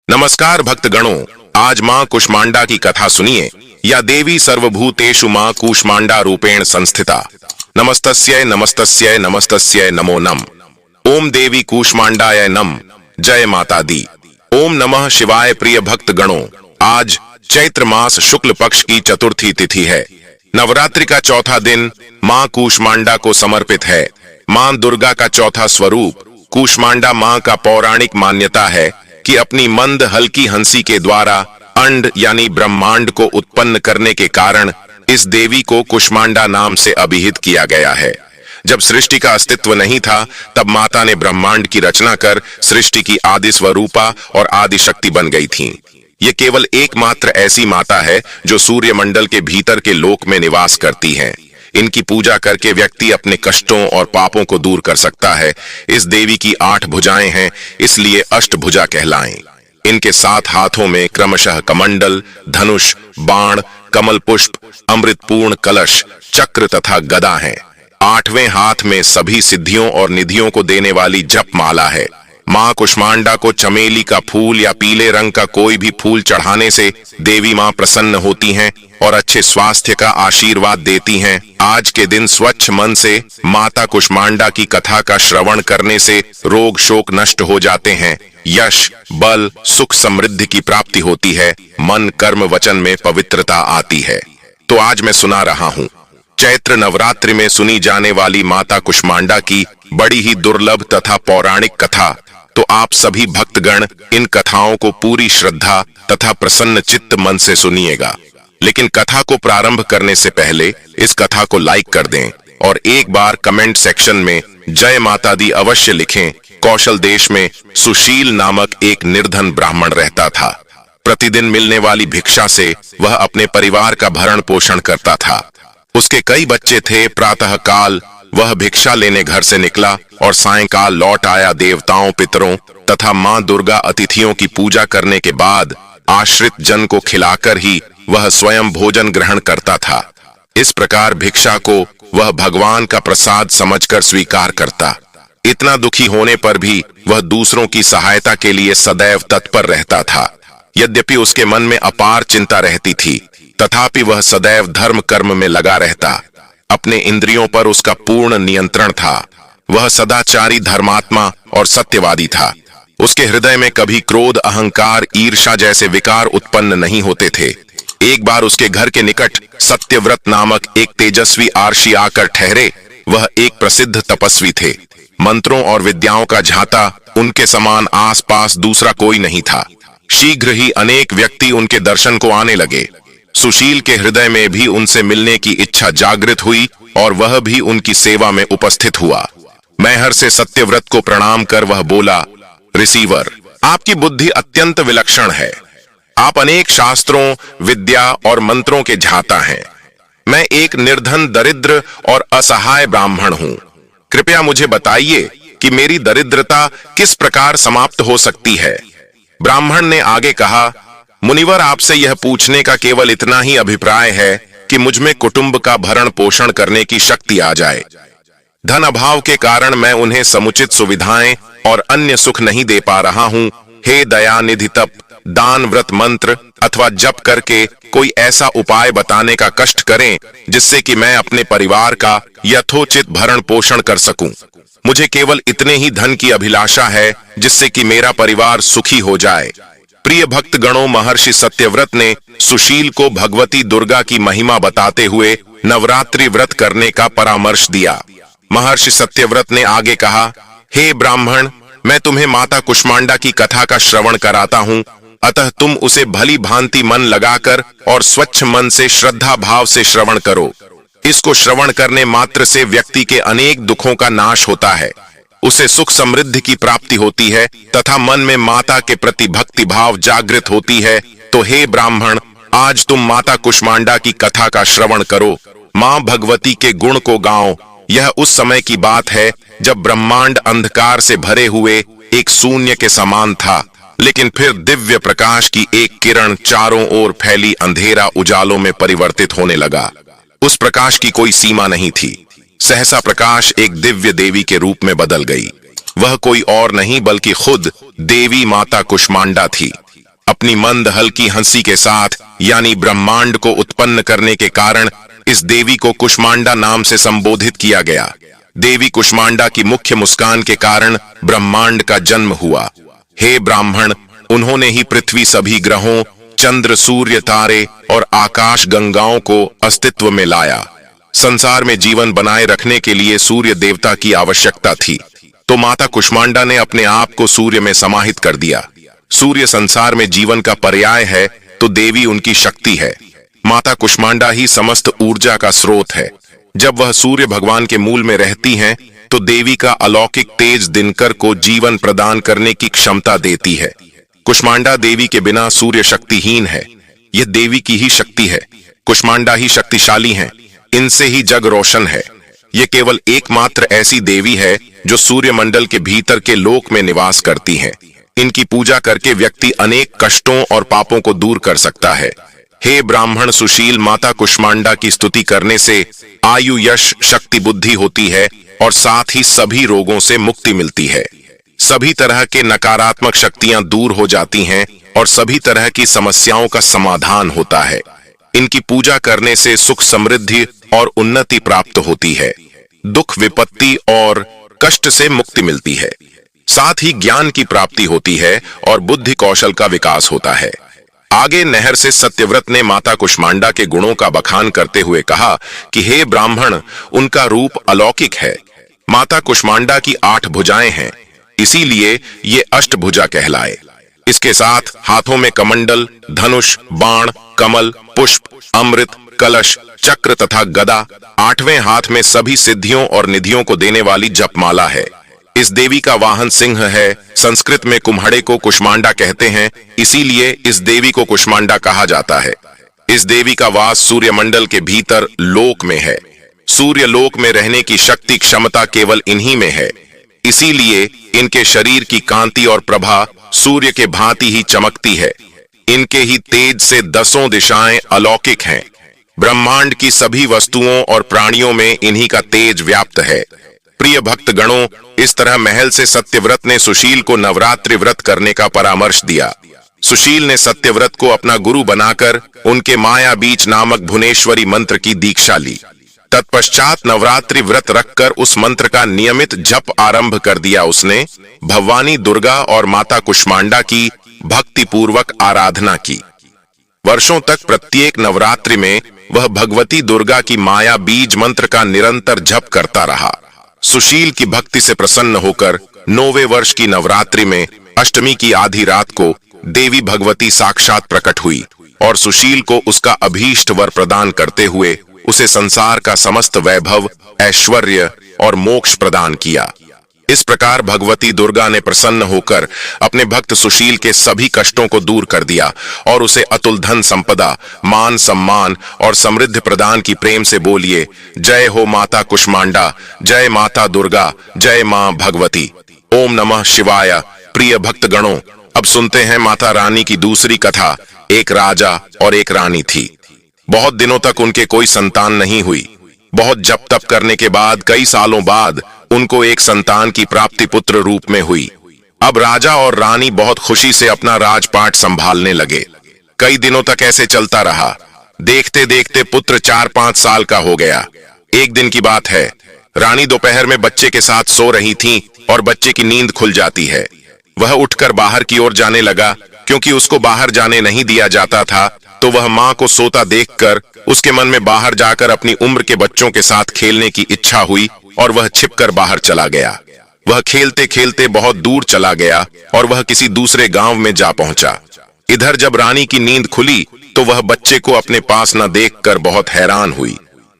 नमस्कार भक्तगणों, आज मां कुष्मांडा की कथा सुनिए। या देवी सर्वभूतेषु मां कूष्मांडा रूपेण संस्थिता। नमस्तस्यै नमस्तस्यै नमस्तस्यै नमो नम। ओम देवी कूष्मांडाय नम। जय माता दी। ओम नमः शिवाय। प्रिय भक्तगणों, आज चैत्र मास शुक्ल पक्ष की चतुर्थी तिथि है। नवरात्रि का चौथा दिन मां कूष्मांडा को समर्पित है। मां दुर्गा का चौथा स्वरूप कूष्मांडा मां का पौराणिक मान्यता है कि अपनी मंद हल्की हंसी के द्वारा अंड यानी ब्रह्मांड को उत्पन्न करने के कारण इस देवी को कूष्मांडा नाम से अभिहित किया गया है। जब सृष्टि का अस्तित्व नहीं था, तब माता ने ब्रह्मांड की रचना कर सृष्टि की आदि स्वरूपा और आदि शक्ति बन गई थीं। ये केवल एकमात्र ऐसी माता है जो सूर्यमंडल के भीतर के लोक में निवास करती हैं। इनकी पूजा करके व्यक्ति अपने कष्टों और पापों को दूर कर सकता है। इस देवी की 8 भुजाएं हैं, इसलिए अष्टभुजा कहलाएं। इनके 7 हाथों में क्रमशः कमंडल, धनुष, बाण, कमल पुष्प, अमृतपूर्ण कलश, चक्र तथा गदा हैं। 8वें हाथ में सभी सिद्धियों और निधियों को देने वाली जप माला है। मां कुष्मांडा को चमेली का फूल या पीले रंग का कोई भी फूल चढ़ाने से देवी मां प्रसन्न होती हैं और अच्छे स्वास्थ्य का आशीर्वाद देती हैं। आज के दिन स्वच्छ मन से माता कुष्मांडा की कथा का श्रवण करने से रोग शोक नष्ट हो जाते हैं। यश, बल, सुख, समृद्धि की प्राप्ति होती है। मन, कर्म, वचन में पवित्रता आती है। तो आज मैं सुना रहा हूँ चैत्र नवरात्रि में सुनी जाने वाली माता कुष्मांडा की बड़ी ही दुर्लभ तथा पौराणिक कथा। तो आप सभी भक्तगण इन कथाओं को पूरी श्रद्धा तथा प्रसन्न चित्त मन से सुनिएगा। लेकिन कथा को प्रारंभ करने से पहले इस कथा को लाइक कर दें और एक बार कमेंट सेक्शन में जय माता दी अवश्य लिखें। कौशल देश में सुशील नामक एक निर्धन ब्राह्मण रहता था। प्रतिदिन मिलने वाली भिक्षा से वह अपने परिवार का भरण पोषण करता था। उसके कई बच्चे थे। प्रातः काल वह भिक्षा लेने घर से निकला और सायंकाल लौट आया। देवताओं, पितरों तथा मां दुर्गा अतिथियों की पूजा करने के बाद आश्रित जन को खिलाकर ही वह स्वयं भोजन ग्रहण करता था। इस प्रकार भिक्षा को वह भगवान का प्रसाद समझकर स्वीकार करता। इतना दुखी होने पर भी वह दूसरों की सहायता के लिए सदैव तत्पर रहता था। यद्यपि उसके मन में अपार चिंता रहती थी, तथापि वह सदैव धर्म कर्म में लगा रहता। अपने इंद्रियों पर उसका पूर्ण नियंत्रण था। वह सदाचारी, धर्मात्मा और सत्यवादी था। उसके हृदय में कभी क्रोध, अहंकार, ईर्ष्या जैसे विकार उत्पन्न नहीं होते थे। एक बार उसके घर के निकट सत्यव्रत नामक एक तेजस्वी आर्षि आकर ठहरे। वह एक प्रसिद्ध तपस्वी थे। मंत्रों और विद्याओं का झाता उनके समान आसपास दूसरा कोई नहीं था। शीघ्र ही अनेक व्यक्ति उनके दर्शन को आने लगे। सुशील के हृदय में भी उनसे मिलने की इच्छा जागृत हुई और वह भी उनकी सेवा में उपस्थित हुआ। मैहर से सत्यव्रत को प्रणाम कर वह बोला, रिसीवर, आपकी बुद्धि अत्यंत विलक्षण है। आप अनेक शास्त्रों, विद्या और मंत्रों के झाता हैं। मैं एक निर्धन, दरिद्र और असहाय ब्राह्मण हूँ। कृपया मुझे बताइए कि मेरी दरिद्रता किस प्रकार समाप्त हो सकती है। ब्राह्मण ने आगे कहा, मुनिवर, आपसे यह पूछने का केवल इतना ही अभिप्राय है कि मुझमें कुटुंब का भरण पोषण करने की शक्ति आ जाए। धन अभाव के कारण मैं उन्हें समुचित सुविधाएं और अन्य सुख नहीं दे पा रहा हूँ। हे दयानिधि, तप, दान, व्रत, मंत्र अथवा जप करके कोई ऐसा उपाय बताने का कष्ट करें जिससे कि मैं अपने परिवार का यथोचित भरण पोषण कर सकूं। मुझे केवल इतने ही धन की अभिलाषा है जिससे कि मेरा परिवार सुखी हो जाए। प्रिय भक्तगणों, महर्षि सत्यव्रत ने सुशील को भगवती दुर्गा की महिमा बताते हुए नवरात्रि व्रत करने का परामर्श दिया। महर्षि सत्यव्रत ने आगे कहा, हे ब्राह्मण, मैं तुम्हें माता कुष्मांडा की कथा का श्रवण कराता हूँ। अतः तुम उसे भली भांति मन लगाकर और स्वच्छ मन से श्रद्धा भाव से श्रवण करो। इसको श्रवण करने मात्र से व्यक्ति के अनेक दुखों का नाश होता है। उसे सुख समृद्धि की प्राप्ति होती है तथा मन में माता के प्रति भक्ति भाव जागृत होती है। तो हे ब्राह्मण, आज तुम माता कुष्मांडा की कथा का श्रवण करो। मां भगवती के गुण को गाओ। यह उस समय की बात है जब ब्रह्मांड अंधकार से भरे हुए एक शून्य के समान था, लेकिन फिर दिव्य प्रकाश की एक किरण चारों ओर फैली अंधेरा उजालों में परिवर्तित होने लगा। उस प्रकाश की कोई सीमा नहीं थी। सहसा प्रकाश एक दिव्य देवी के रूप में बदल गई। वह कोई और नहीं बल्कि खुद देवी माता कुष्मांडा थी। अपनी मंद हल्की हंसी के साथ यानी ब्रह्मांड को उत्पन्न करने के कारण इस देवी को कुष्मांडा नाम से संबोधित किया गया। देवी कुष्मांडा की मुख्य मुस्कान के कारण ब्रह्मांड का जन्म हुआ। हे ब्राह्मण, उन्होंने ही पृथ्वी, सभी ग्रहों, चंद्र, सूर्य, तारे और आकाश गंगाओं को अस्तित्व में लाया। संसार में जीवन बनाए रखने के लिए सूर्य देवता की आवश्यकता थी, तो माता कुष्मांडा ने अपने आप को सूर्य में समाहित कर दिया। सूर्य संसार में जीवन का पर्याय है, तो देवी उनकी शक्ति है। माता कुष्मांडा ही समस्त ऊर्जा का स्रोत है। जब वह सूर्य भगवान के मूल में रहती हैं, तो देवी का अलौकिक तेज दिनकर को जीवन प्रदान करने की क्षमता देती है। कुष्मांडा देवी के बिना सूर्य शक्तिहीन है। यह देवी की ही शक्ति है। कुष्मांडा ही शक्तिशाली हैं। इनसे ही जग रोशन है। ये केवल एकमात्र ऐसी देवी है जो सूर्य मंडल के भीतर के लोक में निवास करती हैं। इनकी पूजा करके व्यक्ति अनेक कष्टों और पापों को दूर कर सकता है। हे ब्राह्मण, सुशील माता कुष्मांडा की स्तुति करने से आयु, यश, शक्ति, बुद्धि होती है और साथ ही सभी रोगों से मुक्ति मिलती है। सभी तरह के नकारात्मक शक्तियां दूर हो जाती हैं और सभी तरह की समस्याओं का समाधान होता है। इनकी पूजा करने से सुख, समृद्धि और उन्नति प्राप्त होती है। दुख, विपत्ति और कष्ट से मुक्ति मिलती है। साथ ही ज्ञान की प्राप्ति होती है और बुद्धि कौशल का विकास होता है। आगे नहर से सत्यव्रत ने माता कुष्मांडा के गुणों का बखान करते हुए कहा कि हे ब्राह्मण, उनका रूप अलौकिक है। माता कुष्मांडा की 8 भुजाएं हैं, इसीलिए ये अष्टभुजा कहलाए। इसके साथ हाथों में कमंडल, धनुष, बाण, कमल, पुष्प, अमृत, कलश, चक्र तथा गदा, 8वें हाथ में सभी सिद्धियों और निधियों को देने वाली जपमाला है। इस देवी का वाहन सिंह है। संस्कृत में कुम्हड़े को कुष्मांडा कहते हैं, इसीलिए इस देवी को कुष्मांडा कहा जाता है। इस देवी का वास सूर्यमंडल के भीतर लोक में है। सूर्य लोक में रहने की शक्ति, क्षमता केवल इन्हीं में है। इसीलिए इनके शरीर की कांति और प्रभा सूर्य के भांति ही चमकती है। इनके ही तेज से 10 दिशाएं अलौकिक हैं। ब्रह्मांड की सभी वस्तुओं और प्राणियों में इन्हीं का तेज व्याप्त है। प्रिय भक्त गणों, इस तरह महल से सत्यव्रत ने सुशील को नवरात्रि व्रत करने का परामर्श दिया। सुशील ने सत्यव्रत को अपना गुरु बनाकर उनके माया बीज नामक भुवनेश्वरी मंत्र की दीक्षा ली। तत्पश्चात नवरात्रि व्रत रखकर उस मंत्र का नियमित जप आरंभ कर दिया। उसने भवानी, दुर्गा और माता कुष्मांडा की भक्ति पूर्वक आराधना की। वर्षों तक प्रत्येक नवरात्रि में वह भगवती दुर्गा की माया बीज मंत्र का निरंतर जप करता रहा। सुशील की भक्ति से प्रसन्न होकर 9वें वर्ष की नवरात्रि में अष्टमी की आधी रात को देवी भगवती साक्षात प्रकट हुई और सुशील को उसका अभीष्ट वर प्रदान करते हुए उसे संसार का समस्त वैभव, ऐश्वर्य और मोक्ष प्रदान किया। इस प्रकार भगवती दुर्गा ने प्रसन्न होकर अपने भक्त सुशील के सभी कष्टों को दूर कर दिया और उसे अतुल धन संपदा, मान सम्मान और समृद्धि प्रदान की। प्रेम से बोलिए, जय हो माता कुष्मांडा, जय माता दुर्गा, जय मां भगवती। ओम नमः शिवाय। प्रिय भक्त गणों, अब सुनते हैं माता रानी की दूसरी कथा। एक राजा और एक रानी थी। बहुत दिनों तक उनके कोई संतान नहीं हुई। बहुत जप तप करने के बाद कई सालों बाद उनको एक संतान की प्राप्ति पुत्र रूप में हुई। अब राजा और रानी बहुत खुशी से अपना राजपाट संभालने लगे। कई दिनों तक ऐसे चलता रहा। देखते देखते पुत्र 4-5 साल का हो गया। एक दिन की बात है, रानी दोपहर में बच्चे के साथ सो रही थीं और बच्चे की नींद खुल जाती है। वह उठकर बाहर की ओर जाने लगा। क्योंकि उसको बाहर जाने नहीं दिया जाता था, तो वह मां को सोता देखकर उसके मन में बाहर जाकर अपनी उम्र के बच्चों के साथ खेलने की इच्छा हुई और वह छिपकर बाहर चला गया। वह खेलते खेलते बहुत दूर चला गया और वह किसी दूसरे गांव में जा पहुंचा। इधर जब रानी की नींद खुली तो वह बच्चे को अपने पास न देखकर बहुत हैरान हुई।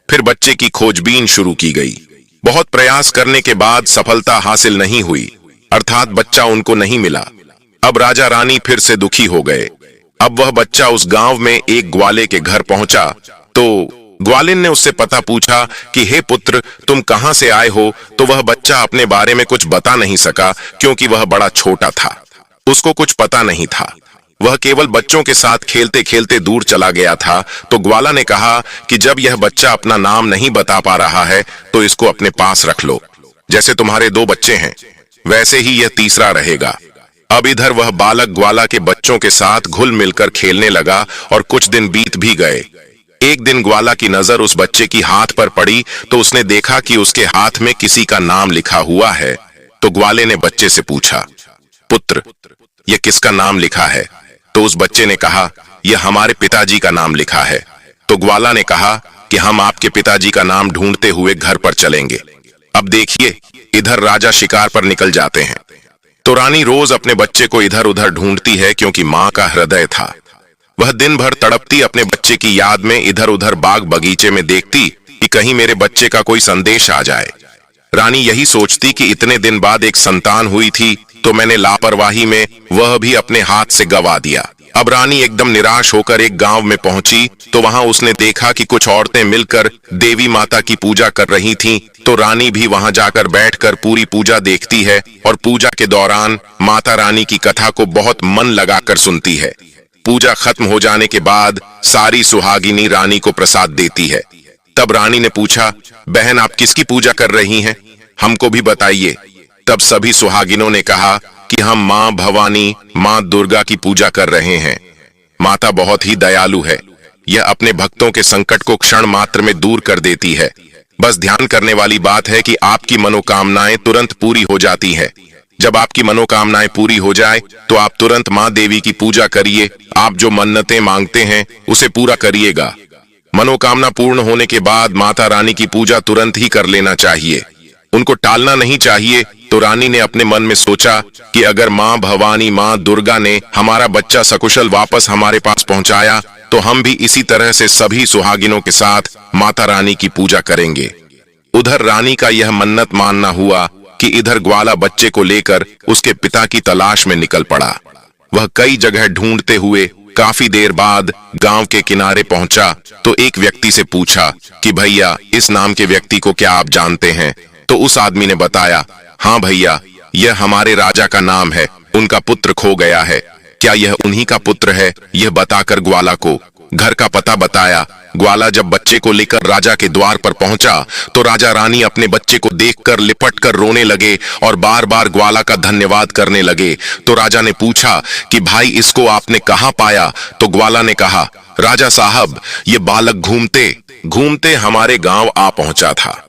फिर बच्चे की खोजबीन शुरू की गई। बहुत प्रयास करने के बाद सफलता हासिल नहीं हुई, अर्थात बच्चा उनको नहीं मिला। अब राजा रानी फिर से दुखी हो गए। अब वह बच्चा उस गांव में एक ग्वाले के घर पहुंचा तो ग्वालिन ने उससे पता पूछा कि हे पुत्र, तुम कहां से आए हो। तो वह बच्चा अपने बारे में कुछ बता नहीं सका, क्योंकि वह बड़ा छोटा था। उसको कुछ पता नहीं था। वह केवल बच्चों के साथ खेलते खेलते दूर चला गया था। तो ग्वाला ने कहा कि जब यह बच्चा अपना नाम नहीं बता पा रहा है तो इसको अपने पास रख लो। जैसे तुम्हारे 2 बच्चे हैं, वैसे ही यह तीसरा रहेगा। अब इधर वह बालक ग्वाला के बच्चों के साथ घुल मिलकर खेलने लगा और कुछ दिन बीत भी गए। एक दिन ग्वाला की नजर उस बच्चे की हाथ पर पड़ी तो उसने देखा कि उसके हाथ में किसी का नाम लिखा हुआ है। तो ग्वाले ने बच्चे से पूछा, पुत्र, यह किसका नाम लिखा है? तो उस बच्चे ने कहा, यह हमारे पिताजी का नाम लिखा है। तो ग्वाला ने कहा कि हम आपके पिताजी का नाम ढूंढते हुए घर पर चलेंगे। अब देखिए, इधर राजा शिकार पर निकल जाते हैं तो रानी रोज अपने बच्चे को इधर उधर ढूंढती है, क्योंकि मां का हृदय था। वह दिन भर तड़पती अपने बच्चे की याद में इधर उधर बाग बगीचे में देखती कि कहीं मेरे बच्चे का कोई संदेश आ जाए। रानी यही सोचती कि इतने दिन बाद एक संतान हुई थी तो मैंने लापरवाही में वह भी अपने हाथ से गवा दिया। अब रानी एकदम निराश होकर एक गांव में पहुंची तो वहां उसने देखा कि कुछ औरतें मिलकर देवी माता की पूजा कर रही थीं। तो रानी भी वहां जाकर बैठकर पूरी पूजा देखती है और पूजा के दौरान माता रानी की कथा को बहुत मन लगाकर सुनती है। पूजा खत्म हो जाने के बाद सारी सुहागिनी रानी को प्रसाद देती है। तब रानी ने पूछा, बहन, आप किसकी पूजा कर रही हैं? हमको भी बताइए। तब सभी सुहागिनों ने कहा कि हम मां भवानी, मां दुर्गा की पूजा कर रहे हैं। माता बहुत ही दयालु है, यह अपने भक्तों के संकट को क्षण मात्र में दूर कर देती है। बस ध्यान करने वाली बात है कि आपकी मनोकामनाएं तुरंत पूरी हो जाती हैं। जब आपकी मनोकामनाएं पूरी हो जाए तो आप तुरंत मां देवी की पूजा करिए। आप जो मन्नतें मांगते हैं उसे पूरा करिएगा। मनोकामना पूर्ण होने के बाद माता रानी की पूजा तुरंत ही कर लेना चाहिए, उनको टालना नहीं चाहिए। तो रानी ने अपने मन में सोचा कि अगर मां भवानी, मां दुर्गा ने हमारा बच्चा सकुशल वापस हमारे पास पहुंचाया तो हम भी इसी तरह से सभी सुहागिनों के साथ माता रानी की पूजा करेंगे। उधर रानी का यह मन्नत मानना हुआ कि इधर ग्वाला बच्चे को लेकर उसके पिता की तलाश में निकल पड़ा। वह कई जगह ढूंढते हुए काफी देर बाद गांव के किनारे पहुंचा तो एक व्यक्ति से पूछा कि भैया, इस नाम के व्यक्ति को क्या आप जानते हैं? तो उस आदमी ने बताया, हाँ भैया, यह हमारे राजा का नाम है, उनका पुत्र खो गया है। क्या यह उन्हीं का पुत्र है? यह बताकर ग्वाला को घर का पता बताया। ग्वाला जब बच्चे को लेकर राजा के द्वार पर पहुंचा तो राजा रानी अपने बच्चे को देखकर लिपटकर रोने लगे और बार बार ग्वाला का धन्यवाद करने लगे। तो राजा ने पूछा कि भाई, इसको आपने कहाँ पाया? तो ग्वाला ने कहा, राजा साहब, ये बालक घूमते घूमते हमारे गांव आ पहुंचा था।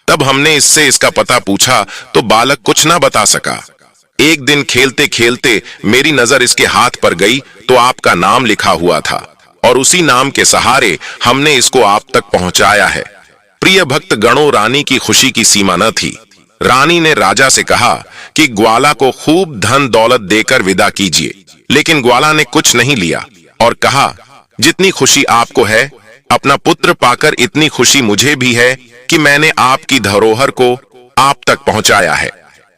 तब हमने इससे इसका पता पूछा तो बालक कुछ ना बता सका। एक दिन खेलते खेलते मेरी नजर इसके हाथ पर गई तो आपका नाम लिखा हुआ था और उसी नाम के सहारे हमने इसको आप तक पहुंचाया है। प्रिय भक्त गणों, रानी की खुशी की सीमा न थी। रानी ने राजा से कहा कि ग्वाला को खूब धन दौलत देकर विदा कीजिए, लेकिन ग्वाला ने कुछ नहीं लिया और कहा, जितनी खुशी आपको है, अपना पुत्र पाकर इतनी खुशी मुझे भी है कि मैंने आपकी धरोहर को आप तक पहुंचाया है।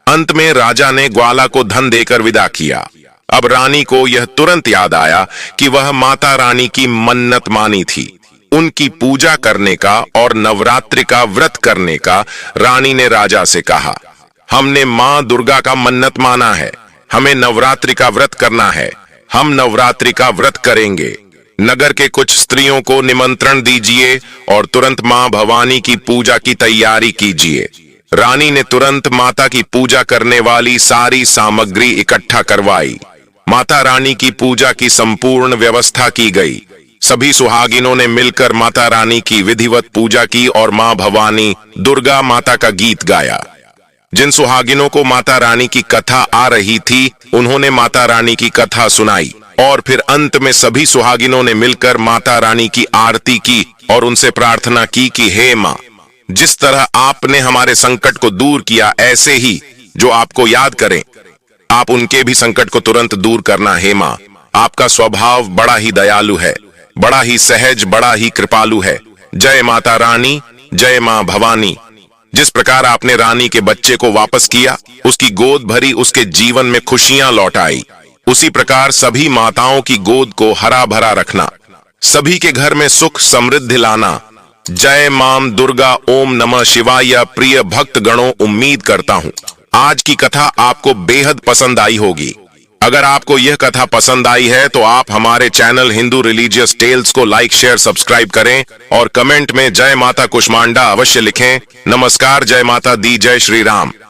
अंत में राजा ने ग्वाला को धन देकर विदा किया। अब रानी को यह तुरंत याद आया कि वह माता रानी की मन्नत मानी थी। उनकी पूजा करने का और नवरात्रि का व्रत करने का रानी ने राजा से कहा, हमने मां दुर्गा का मन्नत माना है, हमें नवरात्रि का व्रत करना है, हम नवरात्रि का व्रत करेंगे। नगर के कुछ स्त्रियों को निमंत्रण दीजिए और तुरंत मां भवानी की पूजा की तैयारी कीजिए। रानी ने तुरंत माता की पूजा करने वाली सारी सामग्री इकट्ठा करवाई। माता रानी की पूजा की संपूर्ण व्यवस्था की गई। सभी सुहागिनों ने मिलकर माता रानी की विधिवत पूजा की और मां भवानी दुर्गा माता का गीत गाया। जिन सुहागिनों को माता रानी की कथा आ रही थी, उन्होंने माता रानी की कथा सुनाई और फिर अंत में सभी सुहागिनों ने मिलकर माता रानी की आरती की और उनसे प्रार्थना की कि हे मां, जिस तरह आपने हमारे संकट को दूर किया, ऐसे ही जो आपको याद करें, आप उनके भी संकट को तुरंत दूर करना। हे मां, आपका स्वभाव बड़ा ही दयालु है, बड़ा ही सहज, बड़ा ही कृपालु है। जय माता रानी, जय मां भवानी। जिस प्रकार आपने रानी के बच्चे को वापस किया, उसकी गोद भरी, उसके जीवन में खुशियां लौट आई, उसी प्रकार सभी माताओं की गोद को हरा भरा रखना, सभी के घर में सुख समृद्धि लाना। जय मां दुर्गा, ओम नमः शिवाय। प्रिय भक्त गणों, उम्मीद करता हूं आज की कथा आपको बेहद पसंद आई होगी। अगर आपको यह कथा पसंद आई है तो आप हमारे चैनल हिंदू रिलीजियस टेल्स को लाइक, शेयर, सब्सक्राइब करें और कमेंट में जय माता कुष्मांडा अवश्य लिखें। नमस्कार, जय माता दी, जय श्री राम।